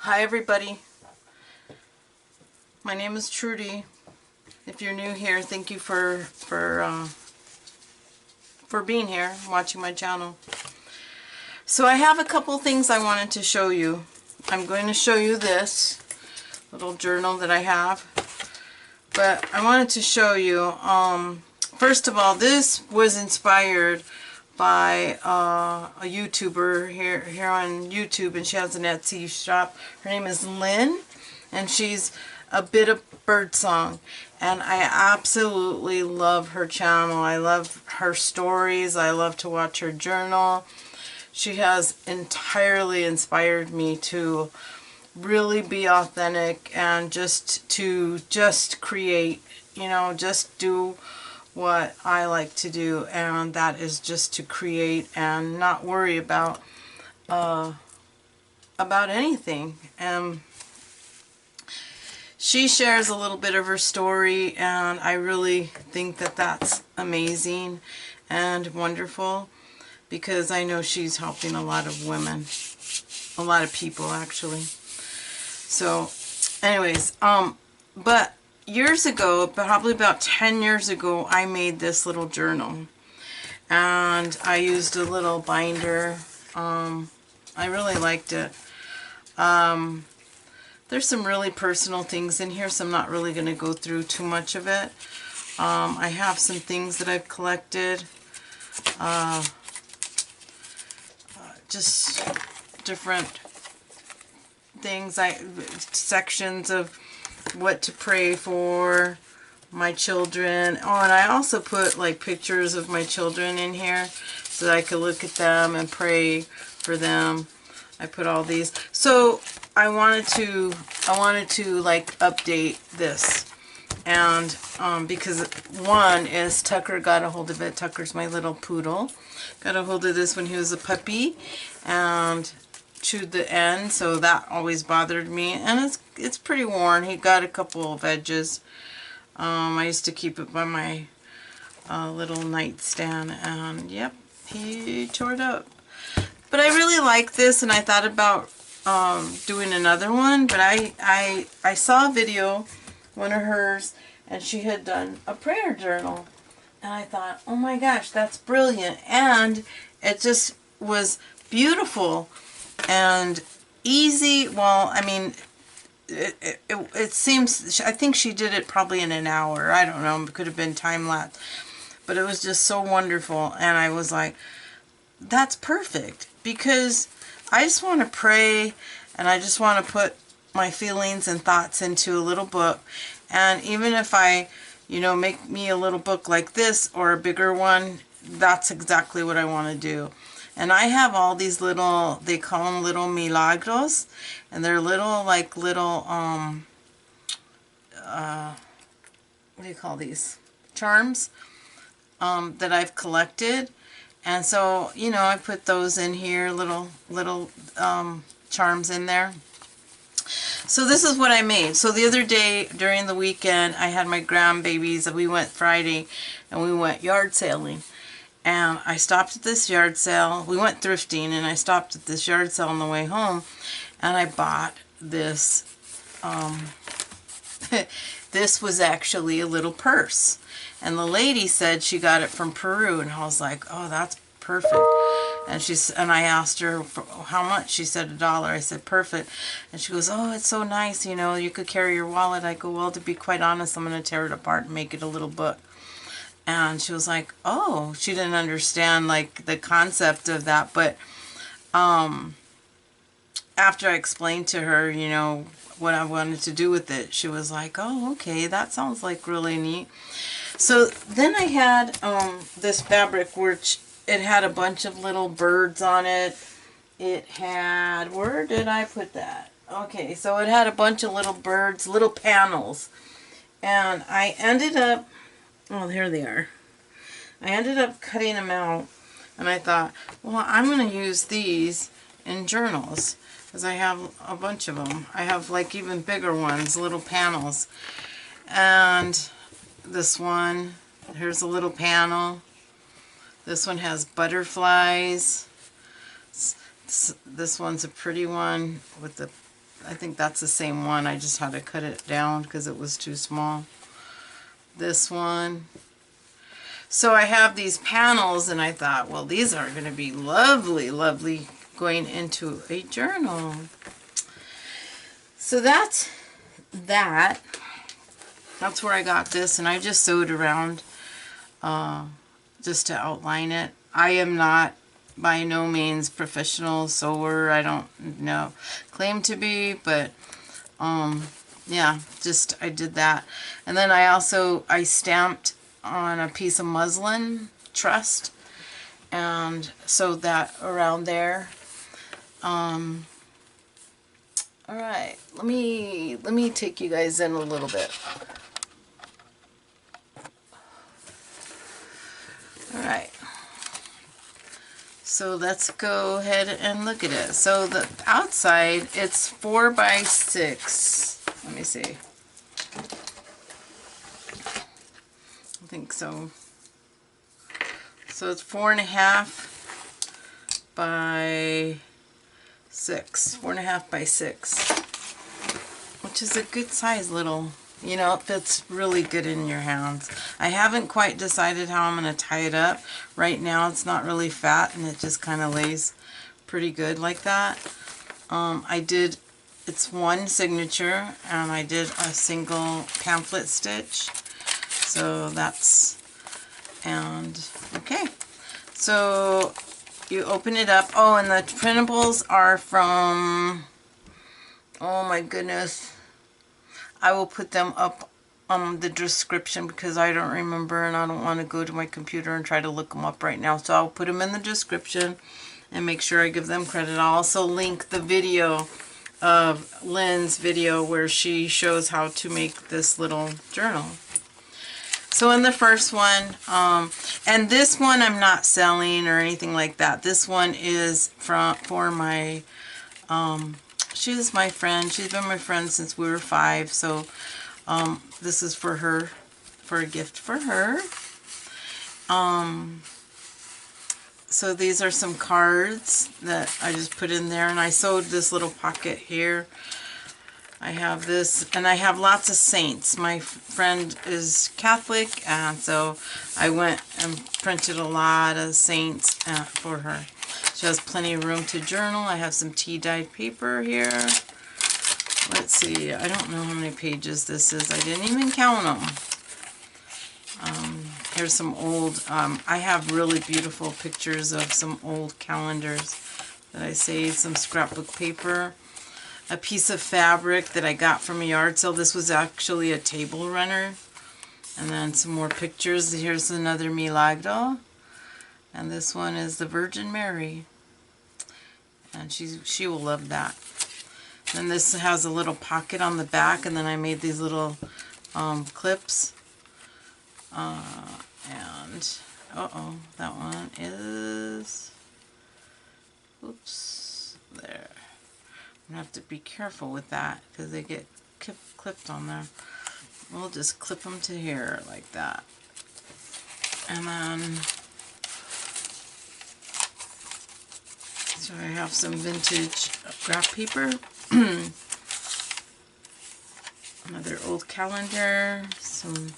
Hi everybody, my name is Trudy. If you're new here, thank you for being here, watching my channel. So I have a couple things I wanted to show you. I'm going to show you this little journal that I have, but I wanted to show you, first of all, this was inspired by a YouTuber here on YouTube, and she has an Etsy shop. Her name is Lynn, and she's a bit of Birdsong, and I absolutely love her channel. I love her stories. I love to watch her journal. She has entirely inspired me to really be authentic and just create, you know, just do what I like to do, and that is just to create and not worry about anything. She shares a little bit of her story, and I really think that that's amazing and wonderful, because I know she's helping a lot of women, a lot of people actually. So anyways, but years ago, probably about 10 years ago, I made this little journal, and I used a little binder. I really liked it. There's some really personal things in here, so I'm not really going to go through too much of it. I have some things that I've collected, just different things, sections of what to pray for my children. Oh, and I also put like pictures of my children in here so that I could look at them and pray for them. I put all these. So I wanted to like update this, and because one is Tucker got a hold of it. Tucker's my little poodle. Got a hold of this when he was a puppy and chewed the end, so that always bothered me, and it's pretty worn. He got a couple of edges. I used to keep it by my little nightstand, and yep, he tore it up. But I really like this, and I thought about doing another one, but I saw a video, one of hers, and she had done a prayer journal, and I thought, oh my gosh, that's brilliant, and it just was beautiful and easy. Well, I mean, it seems, I think she did it probably in an hour. I don't know, it could have been time lapse, but it was just so wonderful, and I was like, that's perfect, because I just want to pray, and I just want to put my feelings and thoughts into a little book. And even if I, you know, make me a little book like this or a bigger one, that's exactly what I want to do. And I have all these little, they call them little milagros, and they're little, like little, what do you call these? Charms, that I've collected. And so, you know, I put those in here, little charms in there. So this is what I made. So the other day, during the weekend, I had my grandbabies, and we went Friday, and we went yard sailing. And I stopped at this yard sale. We went thrifting, and I stopped at this yard sale on the way home, and I bought this. This was actually a little purse. And the lady said she got it from Peru, and I was like, oh, that's perfect. And I asked her how much. She said $1. I said, perfect. And she goes, oh, it's so nice, you know, you could carry your wallet. I go, well, to be quite honest, I'm going to tear it apart and make it a little book. And she was like, oh, she didn't understand like the concept of that, but after I explained to her, you know, what I wanted to do with it, she was like, oh, okay, that sounds like really neat. So then I had this fabric, which it had a bunch of little birds on it. It had, where did I put that? Okay, so it had a bunch of little birds, little panels. And I ended up, oh, here they are. I ended up cutting them out, and I thought, well, I'm going to use these in journals, because I have a bunch of them. I have like even bigger ones, little panels. And this one, here's a little panel. This one has butterflies. This one's a pretty one with the I think that's the same one. I just had to cut it down because it was too small. This one. So I have these panels, and I thought, well, these are going to be lovely, lovely going into a journal. So that's that. That's where I got this, and I just sewed around just to outline it. I am not by no means professional sewer. I don't claim to be, but yeah, just I did that. And then I stamped on a piece of muslin trussed and sewed that around there. All right, let me take you guys in a little bit. All right. So let's go ahead and look at it. So the outside, it's 4 by 6. Let me see. I think so. So it's 4.5 by 6. 4.5 by 6. Which is a good size little, you know, it fits really good in your hands. I haven't quite decided how I'm going to tie it up. Right now it's not really fat and it just kind of lays pretty good like that. It's one signature and I did a single pamphlet stitch. So that's, and okay. So you open it up. Oh, and the printables are from, oh my goodness. I will put them up on the description because I don't remember and I don't want to go to my computer and try to look them up right now. So I'll put them in the description and make sure I give them credit. I'll also link the video of Lynn's video where she shows how to make this little journal. So in the first one, and this one I'm not selling or anything like that. This one is for my, she's my friend. She's been my friend since we were 5. So this is for her, for a gift for her. So these are some cards that I just put in there, and I sewed this little pocket here. I have this, and I have lots of saints. My friend is Catholic, and so I went and printed a lot of saints for her. She has plenty of room to journal. I have some tea-dyed paper here. Let's see, I don't know how many pages this is. I didn't even count them. Here's some old, I have really beautiful pictures of some old calendars that I saved, some scrapbook paper, a piece of fabric that I got from a yard sale. This was actually a table runner. And then some more pictures. Here's another Milagro. And this one is the Virgin Mary. And she will love that. And this has a little pocket on the back, and then I made these little clips. And, uh-oh, that one is, oops, there. I'm going to have to be careful with that because they get clipped on there. We'll just clip them to here like that. And then, so I have some vintage graph paper. Another old calendar, some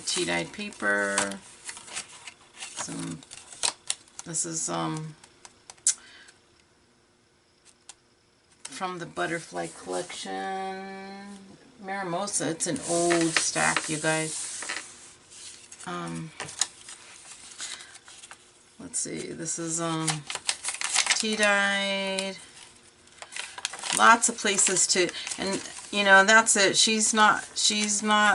tea-dyed paper, this is from the Butterfly Collection, Maramosa. It's an old stack, you guys. Let's see, this is tea-dyed. Lots of places to, and you know, that's it. She's not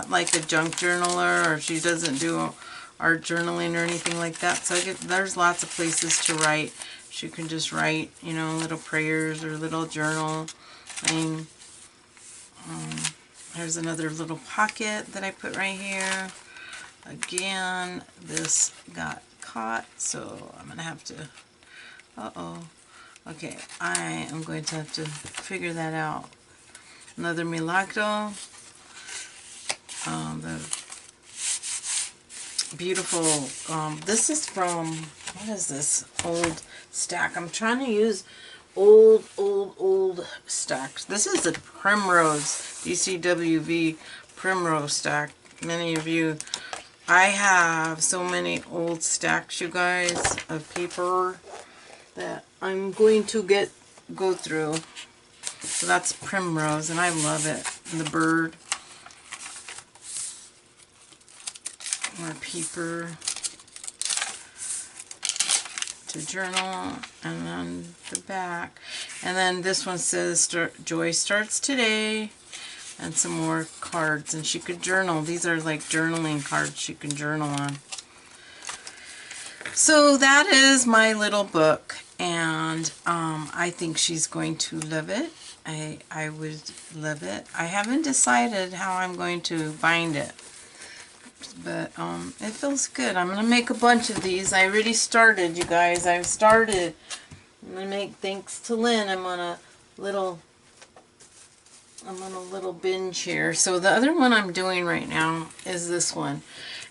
like a junk journaler, or she doesn't do art journaling or anything like that. So there's lots of places to write. She can just write, you know, little prayers or little journal thing. Here's another little pocket that I put right here. Again, this got caught, so I'm gonna have to, okay, I am going to have to figure that out. Another Milagro. The beautiful, this is from, what is this old stack? I'm trying to use old stacks. This is the Primrose, DCWV Primrose stack. Many of you, I have so many old stacks, you guys, of paper that I'm going to go through. So that's Primrose, and I love it. And the bird. More paper to journal, and then the back. And then this one says Joy starts today, and some more cards. And she could journal. These are like journaling cards she can journal on. So that is my little book, and I think she's going to love it. I would love it. I haven't decided how I'm going to bind it, but it feels good. I'm going to make a bunch of these. I already started, you guys. I've started. I'm going to make, thanks to Lynn, I'm on a little binge here. So the other one I'm doing right now is this one.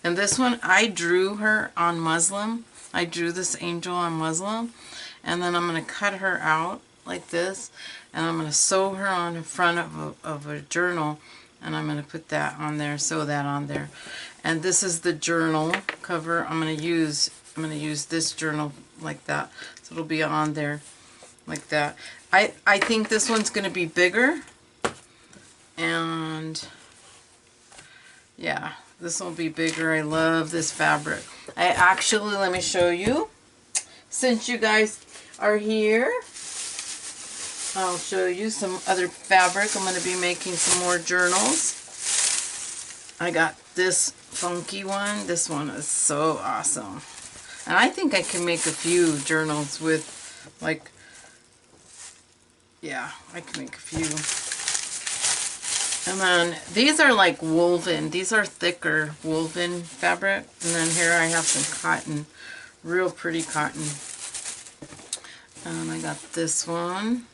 And this one, I drew her on muslin. I drew this angel on muslin. And then I'm going to cut her out like this. And I'm going to sew her on the front of a journal. And I'm going to put that on there, sew that on there. And this is the journal cover. I'm going to use this journal like that. So it'll be on there like that. I think this one's going to be bigger. And yeah, this will be bigger. I love this fabric. I actually, let me show you. Since you guys are here, I'll show you some other fabric. I'm going to be making some more journals. I got this funky one. This one is so awesome. And I think I can make a few journals with, like, yeah, I can make a few. And then these are like woven. These are thicker woven fabric. And then here I have some cotton. Real pretty cotton. And I got this one.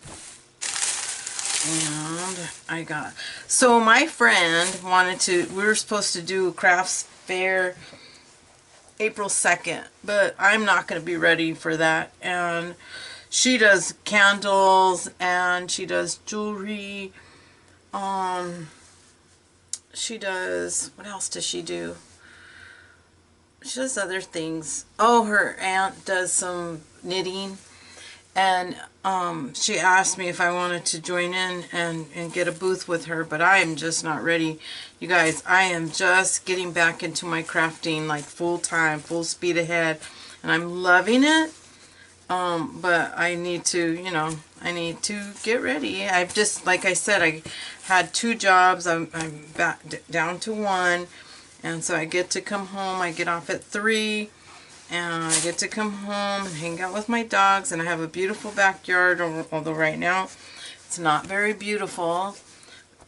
And I got, so my friend wanted to, we were supposed to do a crafts fair April 2nd, but I'm not going to be ready for that. And she does candles, and she does jewelry. She does, what else does she do? She does other things. Oh, her aunt does some knitting. And she asked me if I wanted to join in and get a booth with her, but I am just not ready. You guys, I am just getting back into my crafting like full time, full speed ahead, and I'm loving it. But I need to, you know, I need to get ready. I've just, like I said, I had 2 jobs. I'm back down to 1, and so I get to come home. I get off at 3. And I get to come home and hang out with my dogs, and I have a beautiful backyard, although right now it's not very beautiful.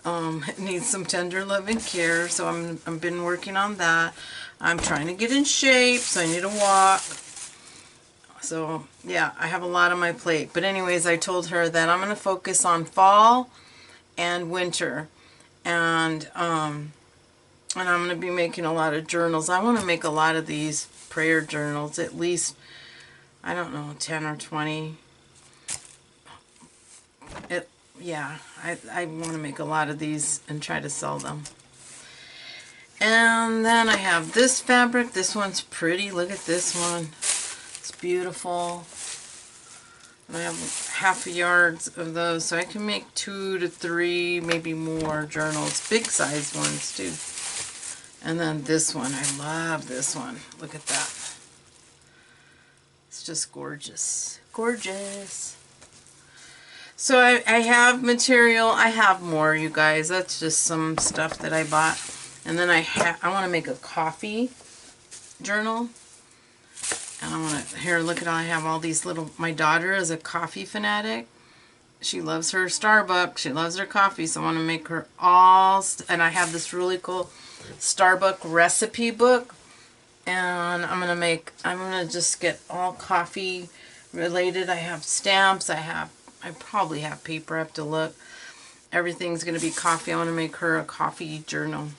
It needs some tender love and care, so I've been working on that. I'm trying to get in shape, so I need to walk. So yeah, I have a lot on my plate. But anyways, I told her that I'm going to focus on fall and winter, and I'm going to be making a lot of journals. I want to make a lot of these prayer journals, at least, I don't know, 10 or 20. Yeah, I want to make a lot of these and try to sell them. And then I have this fabric. This one's pretty. Look at this one. It's beautiful. And I have half a yard of those, so I can make 2 to 3, maybe more journals. Big size ones, too. And then this one, I love this one. Look at that. It's just gorgeous. Gorgeous. So I have material. I have more, you guys. That's just some stuff that I bought. And then I want to make a coffee journal. And I want to, here, look at how I have all these little, my daughter is a coffee fanatic. She loves her Starbucks. She loves her coffee. So I want to make her all, and I have this really cool Starbucks recipe book, and I'm gonna just get all coffee related. I have stamps, I probably have paper, I have to look. Everything's gonna be coffee. I want to make her a coffee journal.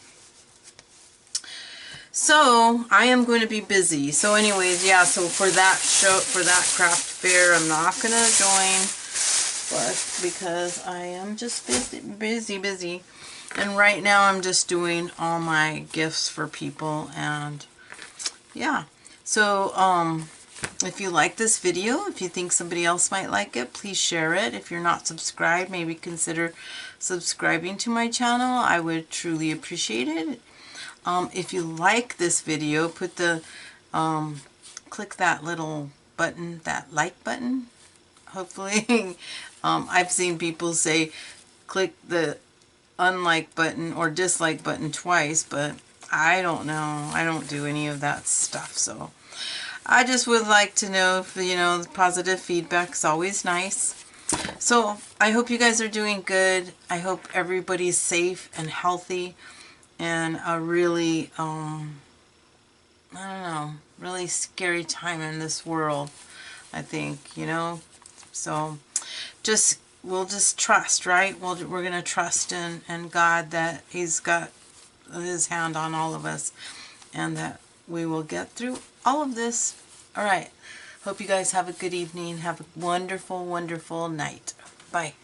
So I am going to be busy. So anyways, yeah, so for that show, for that craft fair, I'm not gonna join but because I am just busy. And right now I'm just doing all my gifts for people, and yeah. So, if you like this video, if you think somebody else might like it, please share it. If you're not subscribed, maybe consider subscribing to my channel. I would truly appreciate it. If you like this video, put the, click that little button, that like button, hopefully. I've seen people say click the unlike button or dislike button twice, but I don't know. I don't do any of that stuff, so I just would like to know if, you know, positive feedback is always nice. So I hope you guys are doing good. I hope everybody's safe and healthy, and a really, I don't know, really scary time in this world, I think, you know. So we'll just trust, right? We're going to trust in God, that He's got His hand on all of us, and that we will get through all of this. All right. Hope you guys have a good evening. Have a wonderful, wonderful night. Bye.